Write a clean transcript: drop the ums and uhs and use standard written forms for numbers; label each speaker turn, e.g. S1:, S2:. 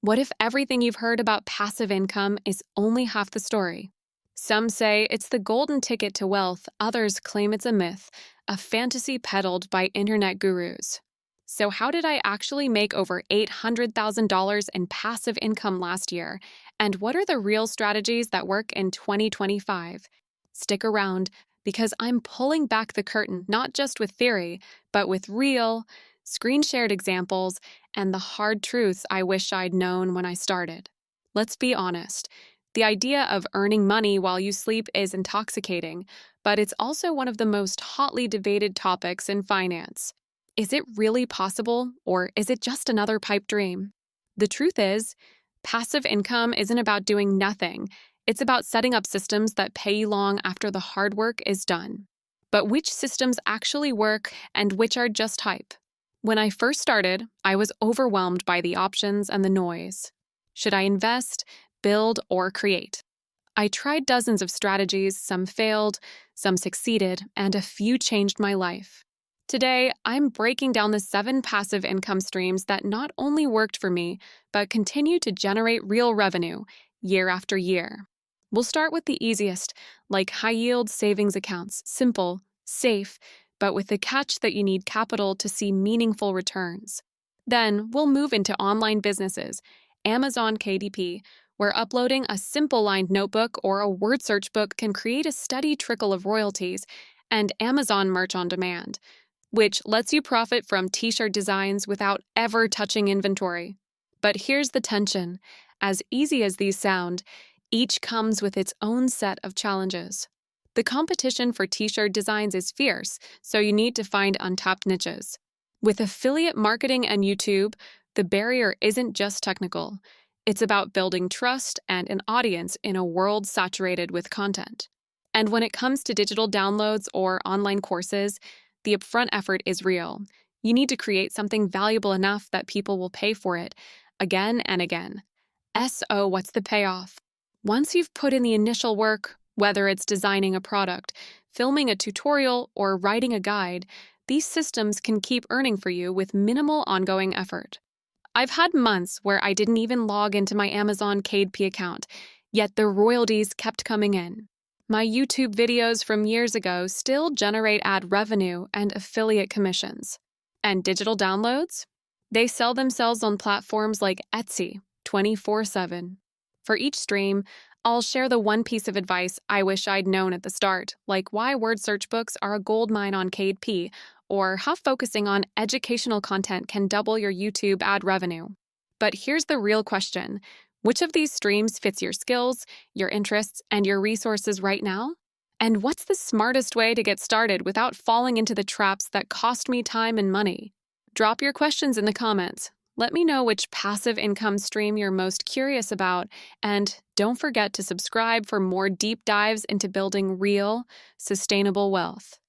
S1: What if everything you've heard about passive income is only half the story? Some say it's the golden ticket to wealth, others claim it's a myth, a fantasy peddled by internet gurus. So, how did I actually make over $800,000 in passive income last year? And what are the real strategies that work in 2025? Stick around because I'm pulling back the curtain not just with theory, but with real, screen shared examples and the hard truths I wish I'd known when I started. Let's be honest. The idea of earning money while you sleep is intoxicating, but it's also one of the most hotly debated topics in finance. Is it really possible, or is it just another pipe dream? The truth is, passive income isn't about doing nothing. It's about setting up systems that pay you long after the hard work is done. But which systems actually work and which are just hype? When I first started, I was overwhelmed by the options and the noise. Should I invest, build, or create? I tried dozens of strategies, some failed, some succeeded, and a few changed my life. Today, I'm breaking down the 7 passive income streams that not only worked for me, but continue to generate real revenue year after year. We'll start with the easiest, like high yield savings accounts, simple, safe, but with the catch that you need capital to see meaningful returns. Then we'll move into online businesses, Amazon KDP, where uploading a simple lined notebook or a word search book can create a steady trickle of royalties, and Amazon Merch on Demand, which lets you profit from t-shirt designs without ever touching inventory. But here's the tension. As easy as these sound, each comes with its own set of challenges. The competition for t-shirt designs is fierce, so you need to find untapped niches. With affiliate marketing and YouTube, the barrier isn't just technical. It's about building trust and an audience in a world saturated with content. And when it comes to digital downloads or online courses, the upfront effort is real. You need to create something valuable enough that people will pay for it again and again. So, what's the payoff? Once you've put in the initial work, whether it's designing a product, filming a tutorial, or writing a guide, these systems can keep earning for you with minimal ongoing effort. I've had months where I didn't even log into my Amazon KDP account, yet the royalties kept coming in. My YouTube videos from years ago still generate ad revenue and affiliate commissions. And digital downloads? They sell themselves on platforms like Etsy 24/7. For each stream, I'll share the one piece of advice I wish I'd known at the start, like why word search books are a goldmine on KDP, or how focusing on educational content can double your YouTube ad revenue. But here's the real question. Which of these streams fits your skills, your interests, and your resources right now? And what's the smartest way to get started without falling into the traps that cost me time and money? Drop your questions in the comments. Let me know which passive income stream you're most curious about, and don't forget to subscribe for more deep dives into building real, sustainable wealth.